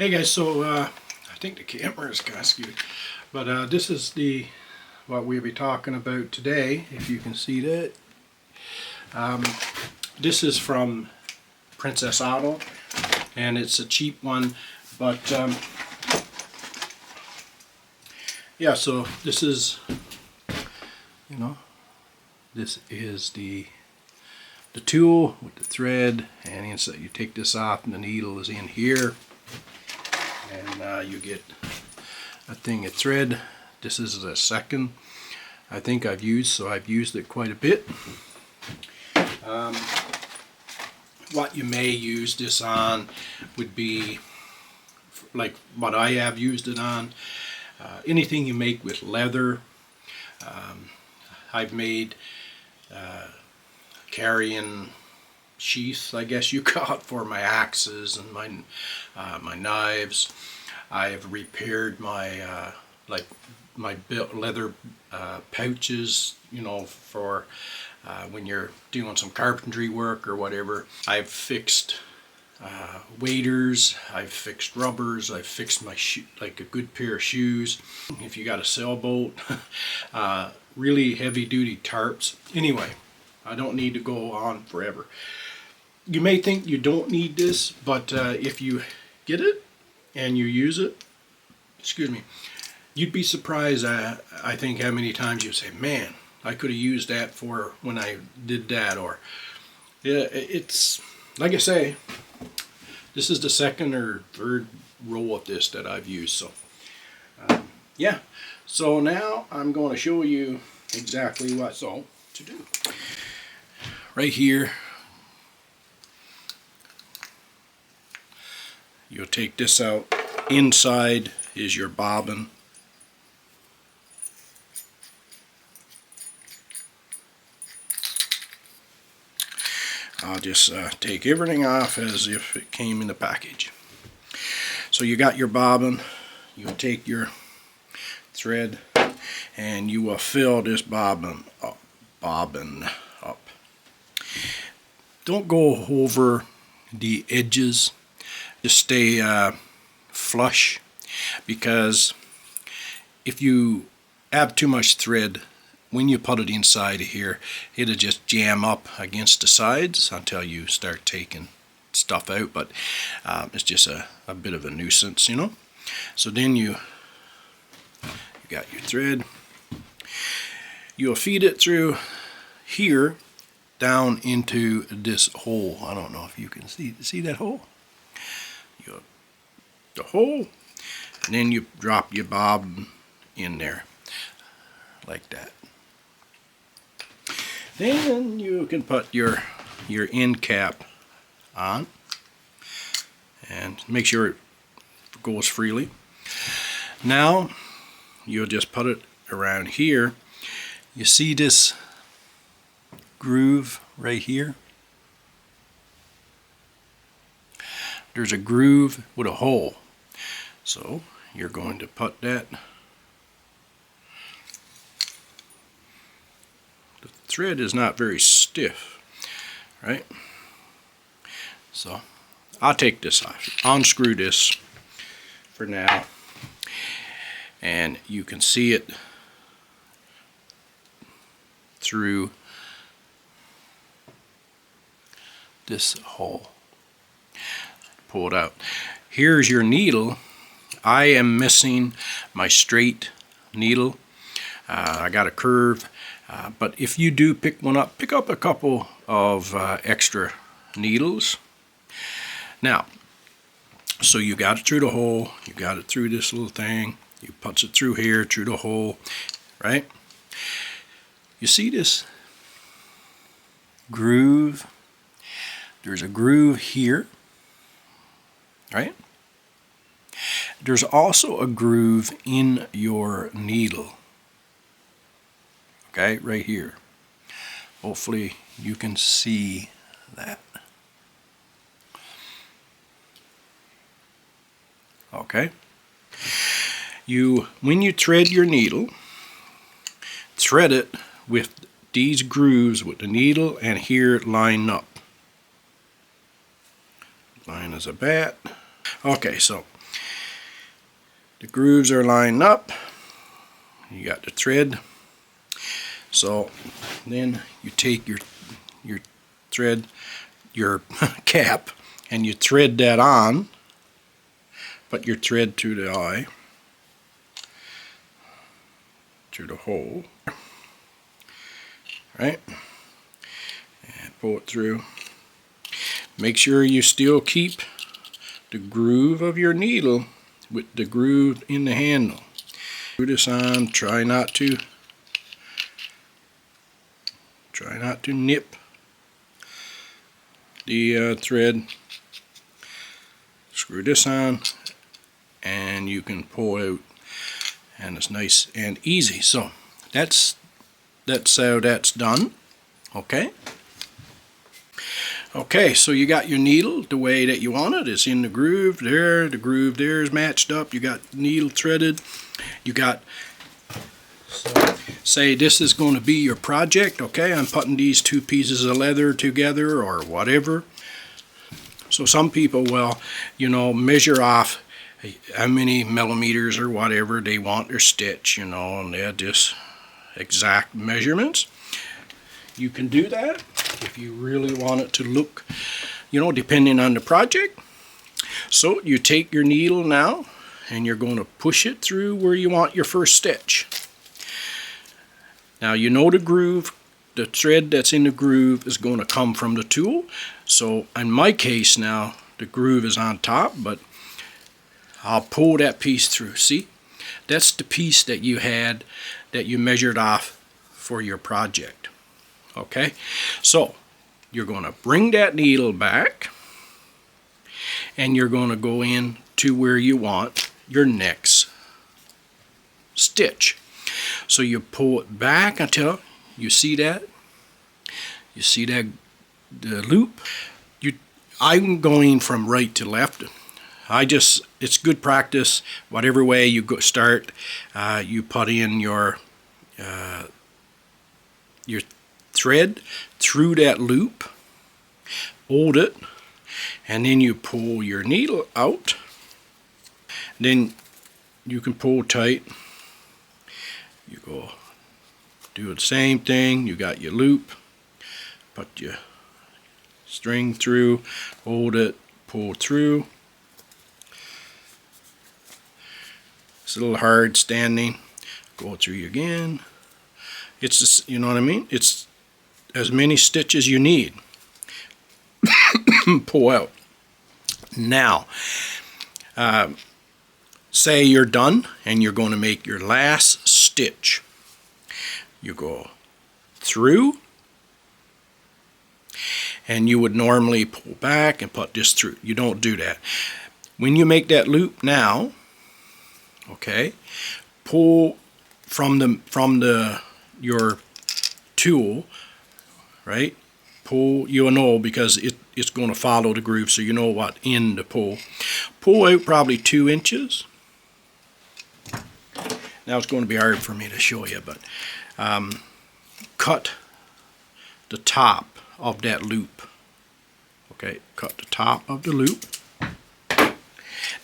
Hey guys, so I think the camera is kind of skewed, but this is what we'll be talking about today, if you can see that. This is from Princess Auto, and it's a cheap one, but yeah, so this is, this is the tool with the thread, and inside you take this off and the needle is in here, and you get a thing of thread. This is the second I think I've used, so I've used it quite a bit. What you may use this on would be like what I have used it on. Anything you make with leather. I've made carrying sheaths, I guess you call it, for my axes and my knives. I have repaired my my leather pouches, for when you're doing some carpentry work or whatever. I've fixed waders, I've fixed rubbers, I've fixed my like a good pair of shoes. If you got a sailboat, really heavy duty tarps. Anyway, I don't need to go on forever. You may think you don't need this, but if you get it and you use it, excuse me, you'd be surprised, I think, how many times you say, man, I could have used that for when I did that. Or yeah, it's like I say, this is the second or third roll of this that I've used. So yeah, so now I'm going to show you exactly what's all to do. Right here, you'll take this out. Inside is your bobbin. I'll just take everything off as if it came in the package. So you got your bobbin, you'll take your thread and you will fill this bobbin up. Don't go over the edges, just stay flush, because if you have too much thread, when you put it inside of here, it'll just jam up against the sides until you start taking stuff out. But it's just a bit of a nuisance, So then you got your thread. You'll feed it through here down into this hole. I don't know if you can see that hole. The hole, and then you drop your bobbin in there like that. Then you can put your end cap on and make sure it goes freely. Now you'll just put it around here. You see this groove right here? There's a groove with a hole. So you're going to put that. The thread is not very stiff, right? So I'll take this off, unscrew this for now, and you can see it through this hole. Pull it out. Here's your needle. I am missing my straight needle. I got a curve. But if you do pick one up, pick up a couple of extra needles. Now, so you got it through the hole, you got it through this little thing, you put it through here, through the hole, right? You see this groove? There's a groove here, right? There's also a groove in your needle. Okay, right here. Hopefully you can see that. Okay. When you thread your needle, thread it with these grooves with the needle and here line up. Line as a bat. Okay, so The grooves are lined up. You got the thread. So then you take your thread, your cap, and you thread that on. Put your thread through the eye, through the hole, right? And pull it through. Make sure you still keep the groove of your needle with the groove in the handle. Screw this on. Try not to nip the thread. Screw this on, and you can pull out, and it's nice and easy. So that's how that's done. Okay, so you got your needle the way that you want it. It's in the groove there. The groove there is matched up. You got needle threaded. You got, so say this is going to be your project. Okay, I'm putting these two pieces of leather together or whatever. So some people will, measure off how many millimeters or whatever they want their stitch, and they're just exact measurements. You can do that if you really want it to look, depending on the project. So you take your needle now and you're going to push it through where you want your first stitch. Now the groove, the thread that's in the groove is going to come from the tool. So in my case now, the groove is on top, but I'll pull that piece through. See, that's the piece that you had, that you measured off for your project. Okay, so you're going to bring that needle back and you're going to go in to where you want your next stitch. So you pull it back until you see that. You see that the loop. I'm going from right to left. It's good practice. Whatever way you start, you put in your thread through that loop, hold it, and then you pull your needle out. Then you can pull tight. You go do the same thing. You got your loop, put your string through, hold it, pull through. It's a little hard standing. Go through again. It's just, you know what I mean? It's as many stitches you need. Pull out. Now, say you're done and you're going to make your last stitch. You go through, and you would normally pull back and put this through. You don't do that. When you make that loop now, okay, pull from your tool, right? Pull, because it's going to follow the groove, so you know what end to pull. Pull out probably 2 inches. Now it's going to be hard for me to show you, but cut the top of that loop. Okay, cut the top of the loop.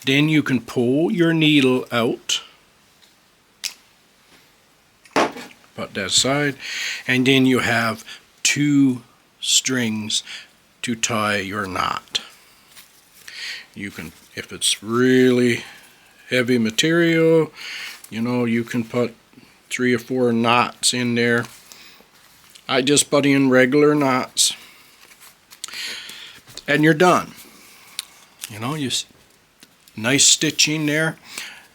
Then you can pull your needle out. Put that aside, and then you have 2 strings to tie your knot. You can, if it's really heavy material, you can put 3 or 4 knots in there. I just put in regular knots, and you're done. You nice stitching there,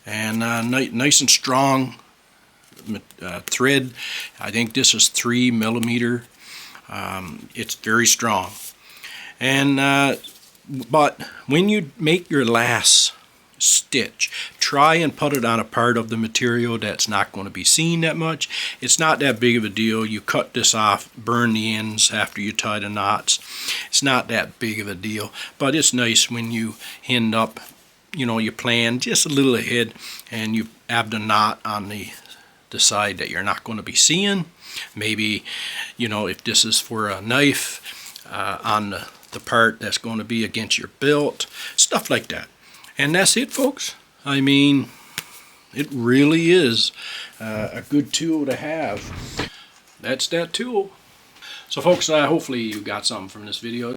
and nice and strong thread. I think this is 3 millimeter. It's very strong. And but when you make your last stitch, try and put it on a part of the material that's not going to be seen that much. It's not that big of a deal. You cut this off, burn the ends after you tie the knots. It's not that big of a deal, but it's nice when you end up, you plan just a little ahead and you have the knot on the side that you're not going to be seeing. Maybe, if this is for a knife, on the part that's going to be against your belt, stuff like that. And that's it, folks. I mean, It really is a good tool to have. That's that tool. So folks, hopefully you got something from this video.